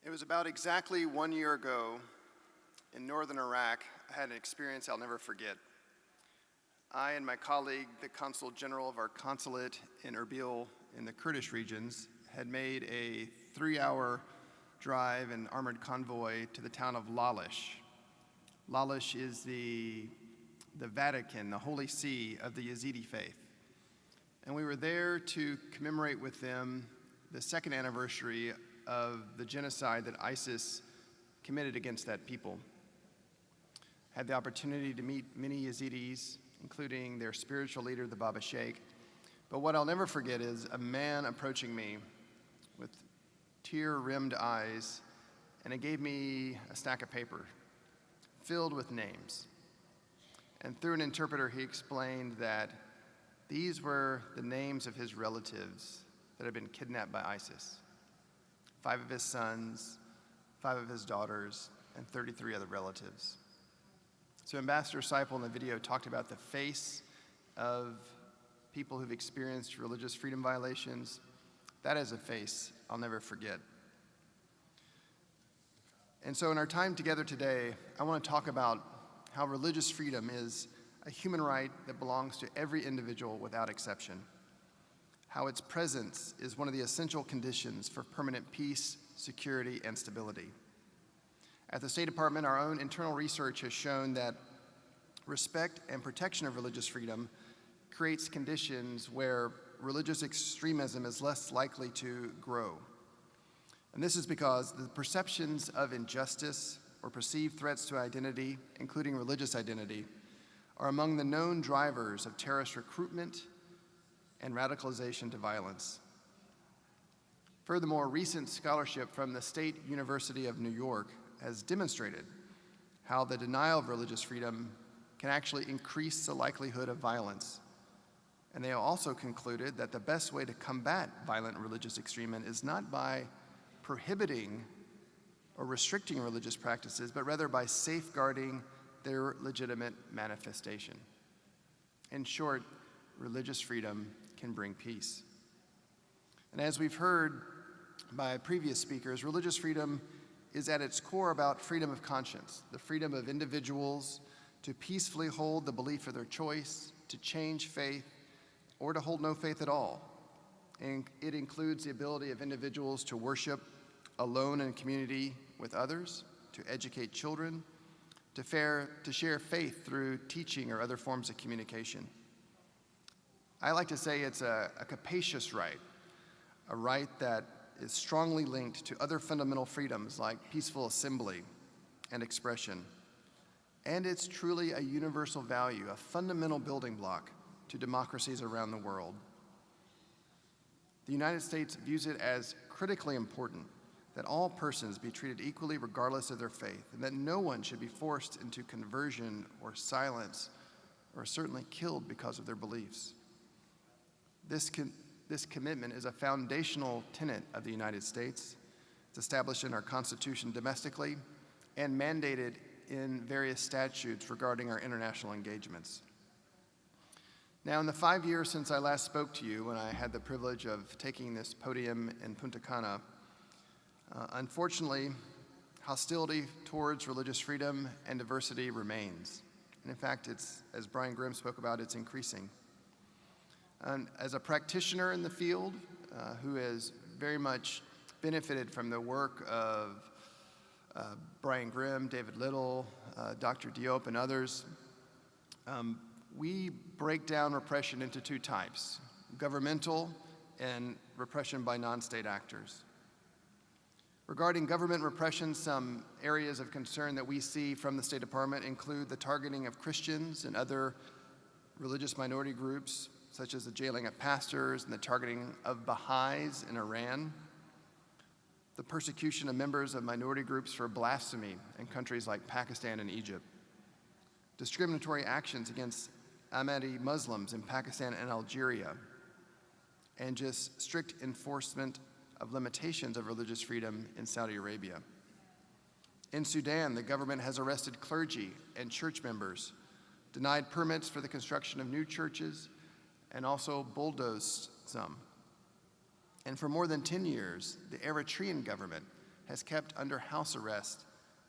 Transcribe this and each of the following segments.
It was about exactly 1 year ago in northern Iraq. I had an experience I'll never forget. I and my colleague, the Consul General of our consulate in Erbil in the Kurdish regions, had made a 3-hour drive in armored convoy to the town of Lalish. Lalish is the Vatican, the Holy See of the Yazidi faith. And we were there to commemorate with them the second anniversary of the genocide that ISIS committed against that people. Had the opportunity to meet many Yazidis, including their spiritual leader, the Baba Sheikh. But what I'll never forget is a man approaching me with tear-rimmed eyes, and it gave me a stack of paper filled with names. And through an interpreter, he explained that these were the names of his relatives that had been kidnapped by ISIS. 5 of his sons, 5 of his daughters, and 33 other relatives. So Ambassador Seipel in the video talked about the face of people who've experienced religious freedom violations. That is a face I'll never forget. And so in our time together today, I want to talk about how religious freedom is a human right that belongs to every individual without exception. How its presence is one of the essential conditions for permanent peace, security, and stability. At the State Department, our own internal research has shown that respect and protection of religious freedom creates conditions where religious extremism is less likely to grow. And this is because the perceptions of injustice or perceived threats to identity, including religious identity, are among the known drivers of terrorist recruitment and radicalization to violence. Furthermore, recent scholarship from the State University of New York has demonstrated how the denial of religious freedom can actually increase the likelihood of violence. And they have also concluded that the best way to combat violent religious extremism is not by prohibiting or restricting religious practices, but rather by safeguarding their legitimate manifestation. In short, religious freedom can bring peace. And as we've heard by previous speakers, religious freedom is at its core about freedom of conscience, the freedom of individuals to peacefully hold the belief of their choice, to change faith, or to hold no faith at all. And it includes the ability of individuals to worship alone in community with others, to educate children, to share faith through teaching or other forms of communication. I like to say it's a capacious right, a right that is strongly linked to other fundamental freedoms like peaceful assembly and expression. And it's truly a universal value, a fundamental building block to democracies around the world. The United States views it as critically important that all persons be treated equally regardless of their faith, and that no one should be forced into conversion or silence or certainly killed because of their beliefs. This commitment is a foundational tenet of the United States. It's established in our Constitution domestically and mandated in various statutes regarding our international engagements. Now, in the 5 years since I last spoke to you, when I had the privilege of taking this podium in Punta Cana, unfortunately, hostility towards religious freedom and diversity remains. And in fact, as Brian Grimm spoke about, it's increasing. And as a practitioner in the field who has very much benefited from the work of Brian Grimm, David Little, Dr. Diop, and others, we break down repression into 2 types, governmental and repression by non-state actors. Regarding government repression, some areas of concern that we see from the State Department include the targeting of Christians and other religious minority groups, such as the jailing of pastors and the targeting of Baha'is in Iran, the persecution of members of minority groups for blasphemy in countries like Pakistan and Egypt, discriminatory actions against Ahmadi Muslims in Pakistan and Algeria, and just strict enforcement of limitations of religious freedom in Saudi Arabia. In Sudan, the government has arrested clergy and church members, denied permits for the construction of new churches, and also bulldozed some. And for more than 10 years, the Eritrean government has kept under house arrest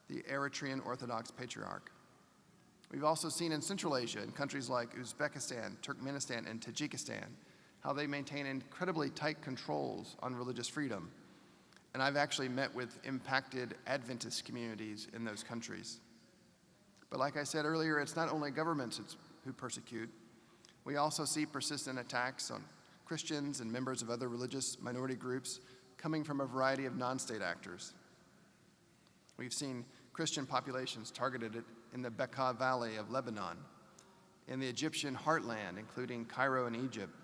the Eritrean Orthodox Patriarch. We've also seen in Central Asia, in countries like Uzbekistan, Turkmenistan, and Tajikistan, how they maintain incredibly tight controls on religious freedom. And I've actually met with impacted Adventist communities in those countries. But like I said earlier, it's not only governments who persecute. We also see persistent attacks on Christians and members of other religious minority groups coming from a variety of non-state actors. We've seen Christian populations targeted in the Bekaa Valley of Lebanon, in the Egyptian heartland, including Cairo and Egypt,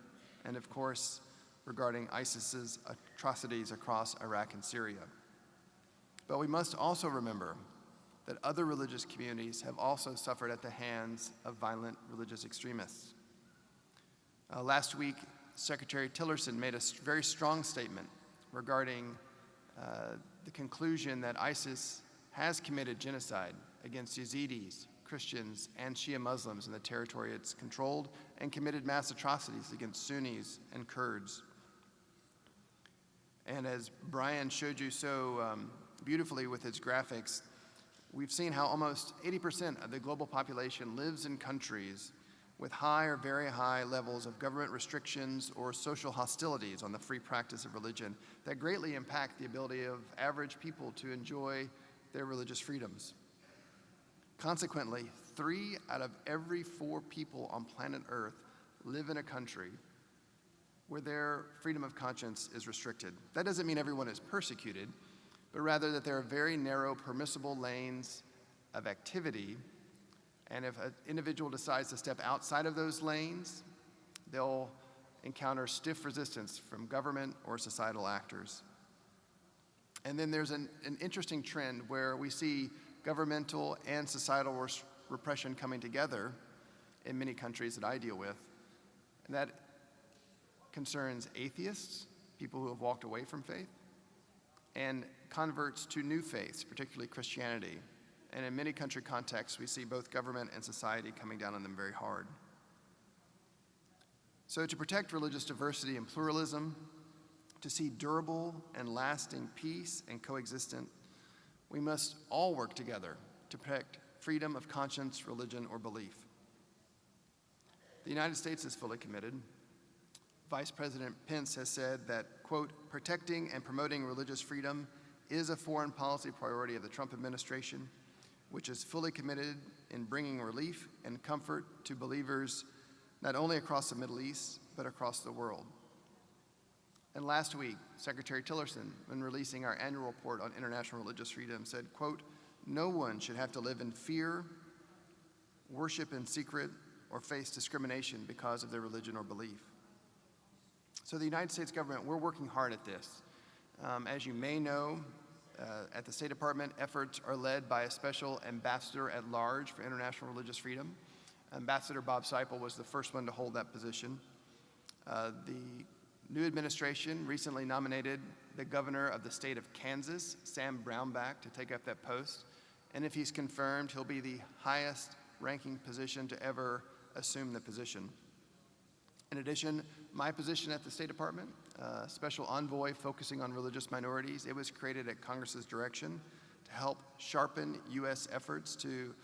and of course, regarding ISIS's atrocities across Iraq and Syria. But we must also remember that other religious communities have also suffered at the hands of violent religious extremists. Last week, Secretary Tillerson made a very strong statement regarding the conclusion that ISIS has committed genocide against Yazidis, Christians, and Shia Muslims in the territory it's controlled, and committed mass atrocities against Sunnis and Kurds. And as Brian showed you so beautifully with his graphics, we've seen how almost 80% of the global population lives in countries with high or very high levels of government restrictions or social hostilities on the free practice of religion that greatly impact the ability of average people to enjoy their religious freedoms. Consequently, 3 out of every 4 people on planet Earth live in a country where their freedom of conscience is restricted. That doesn't mean everyone is persecuted, but rather that there are very narrow permissible lanes of activity, and if an individual decides to step outside of those lanes, they'll encounter stiff resistance from government or societal actors. And then there's an interesting trend where we see governmental and societal repression coming together in many countries that I deal with, and that concerns atheists, people who have walked away from faith, and converts to new faiths, particularly Christianity. And in many country contexts, we see both government and society coming down on them very hard. So to protect religious diversity and pluralism, to see durable and lasting peace and coexistence, we must all work together to protect freedom of conscience, religion, or belief. The United States is fully committed. Vice President Pence has said that, quote, protecting and promoting religious freedom is a foreign policy priority of the Trump administration, which is fully committed in bringing relief and comfort to believers not only across the Middle East, but across the world. And last week, Secretary Tillerson, when releasing our annual report on international religious freedom, said, quote, no one should have to live in fear, worship in secret, or face discrimination because of their religion or belief. So the United States government, we're working hard at this. As you may know, at the State Department, efforts are led by a special ambassador at large for international religious freedom. Ambassador Bob Seipel was the first one to hold that position. The new administration recently nominated the governor of the state of Kansas, Sam Brownback, to take up that post. And if he's confirmed, he'll be the highest ranking position to ever assume the position. In addition, my position at the State Department, special envoy focusing on religious minorities, it was created at Congress's direction to help sharpen U.S. efforts to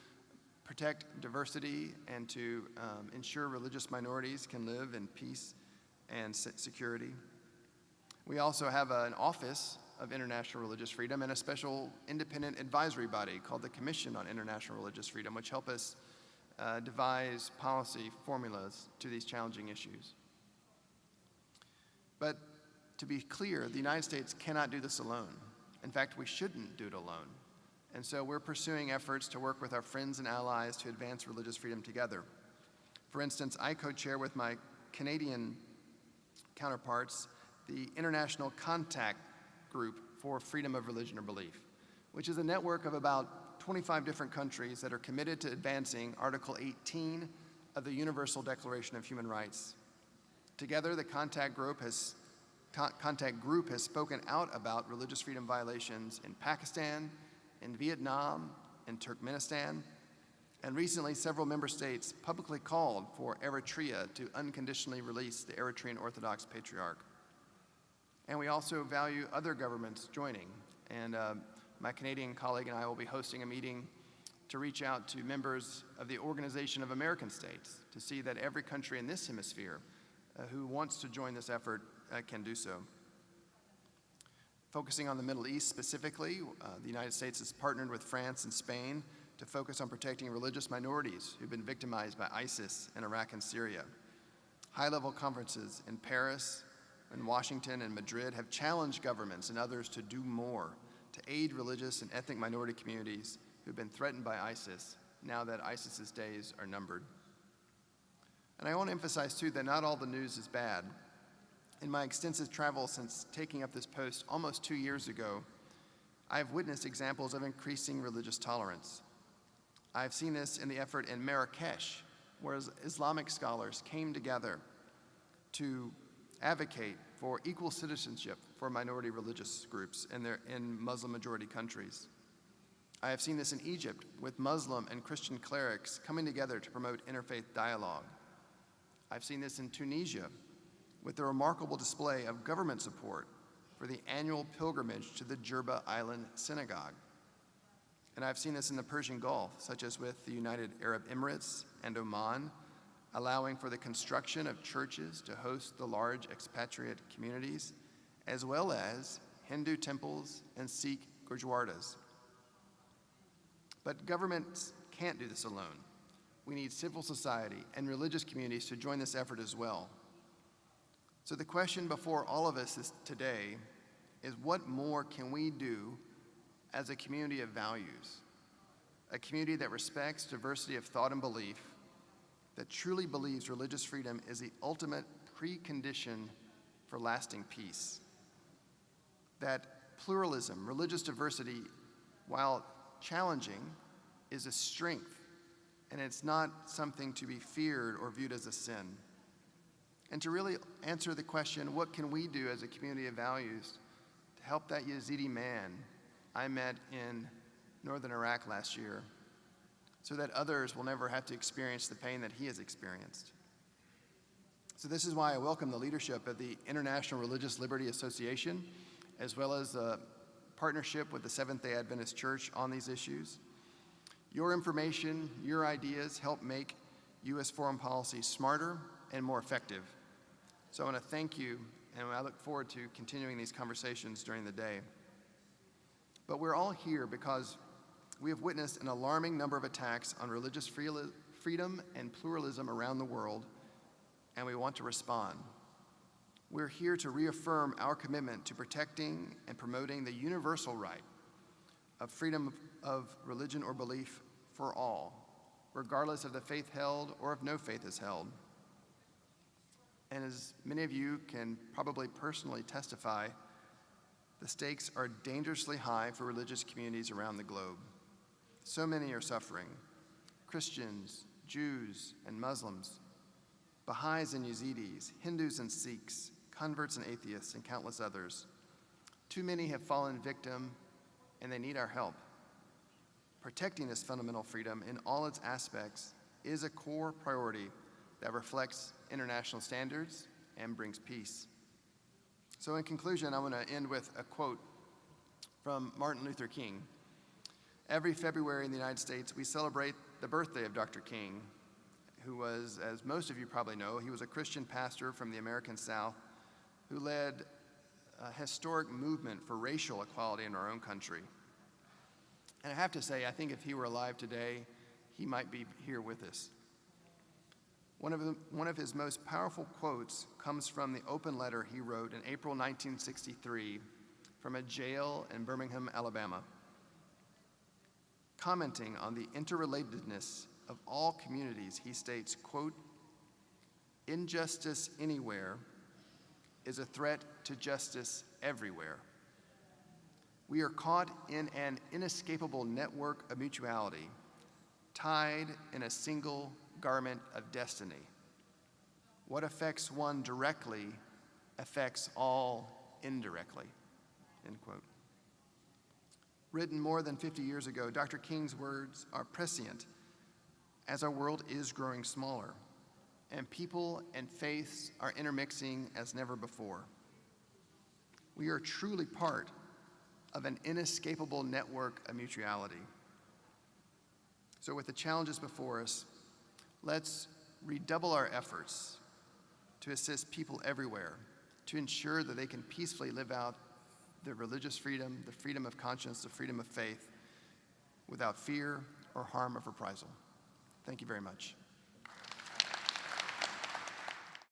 protect diversity and to ensure religious minorities can live in peace and security. We also have an Office of International Religious Freedom and a special independent advisory body called the Commission on International Religious Freedom, which help us devise policy formulas to these challenging issues. But to be clear, the United States cannot do this alone. In fact, we shouldn't do it alone. And so we're pursuing efforts to work with our friends and allies to advance religious freedom together. For instance, I co-chair with my Canadian counterparts the International Contact Group for Freedom of Religion or Belief, which is a network of about 25 different countries that are committed to advancing Article 18 of the Universal Declaration of Human Rights. Together, the Contact Group has spoken out about religious freedom violations in Pakistan, in Vietnam, in Turkmenistan, and recently several member states publicly called for Eritrea to unconditionally release the Eritrean Orthodox Patriarch. And we also value other governments joining, And my Canadian colleague and I will be hosting a meeting to reach out to members of the Organization of American States to see that every country in this hemisphere who wants to join this effort can do so. Focusing on the Middle East specifically, the United States has partnered with France and Spain to focus on protecting religious minorities who've been victimized by ISIS in Iraq and Syria. High-level conferences in Paris, in Washington, and Madrid have challenged governments and others to do more to aid religious and ethnic minority communities who've been threatened by ISIS now that ISIS's days are numbered. And I want to emphasize, too, that not all the news is bad. In my extensive travel since taking up this post almost 2 years ago, I've witnessed examples of increasing religious tolerance. I've seen this in the effort in Marrakesh, where Islamic scholars came together to advocate for equal citizenship for minority religious groups in Muslim-majority countries. I have seen this in Egypt, with Muslim and Christian clerics coming together to promote interfaith dialogue. I've seen this in Tunisia, with the remarkable display of government support for the annual pilgrimage to the Jerba Island Synagogue. And I've seen this in the Persian Gulf, such as with the United Arab Emirates and Oman, allowing for the construction of churches to host the large expatriate communities, as well as Hindu temples and Sikh gurdwaras. But governments can't do this alone. We need civil society and religious communities to join this effort as well. So the question before all of us today is, what more can we do as a community of values, a community that respects diversity of thought and belief, that truly believes religious freedom is the ultimate precondition for lasting peace, that pluralism, religious diversity, while challenging, is a strength, and it's not something to be feared or viewed as a sin. And to really answer the question, what can we do as a community of values to help that Yazidi man I met in northern Iraq last year, so that others will never have to experience the pain that he has experienced. So this is why I welcome the leadership of the International Religious Liberty Association, as well as a partnership with the Seventh-day Adventist Church on these issues. Your information, your ideas help make U.S. foreign policy smarter and more effective. So I want to thank you, and I look forward to continuing these conversations during the day. But we're all here because we have witnessed an alarming number of attacks on religious freedom and pluralism around the world, and we want to respond. We're here to reaffirm our commitment to protecting and promoting the universal right of freedom of religion or belief for all, regardless of the faith held or if no faith is held. And as many of you can probably personally testify, the stakes are dangerously high for religious communities around the globe. So many are suffering: Christians, Jews, and Muslims, Baha'is and Yazidis, Hindus and Sikhs, converts and atheists, and countless others. Too many have fallen victim, and they need our help. Protecting this fundamental freedom in all its aspects is a core priority that reflects international standards and brings peace. So in conclusion, I want to end with a quote from Martin Luther King. Every February in the United States, we celebrate the birthday of Dr. King, who was, as most of you probably know, he was a Christian pastor from the American South who led a historic movement for racial equality in our own country. And I have to say, I think if he were alive today, he might be here with us. One of his most powerful quotes comes from the open letter he wrote in April 1963 from a jail in Birmingham, Alabama. Commenting on the interrelatedness of all communities, he states, quote, "Injustice anywhere is a threat to justice everywhere. We are caught in an inescapable network of mutuality, tied in a single garment of destiny. What affects one directly affects all indirectly," end quote. Written more than 50 years ago, Dr. King's words are prescient as our world is growing smaller and people and faiths are intermixing as never before. We are truly part of an inescapable network of mutuality. So with the challenges before us, let's redouble our efforts to assist people everywhere to ensure that they can peacefully live out their religious freedom, the freedom of conscience, the freedom of faith, without fear or harm of reprisal. Thank you very much.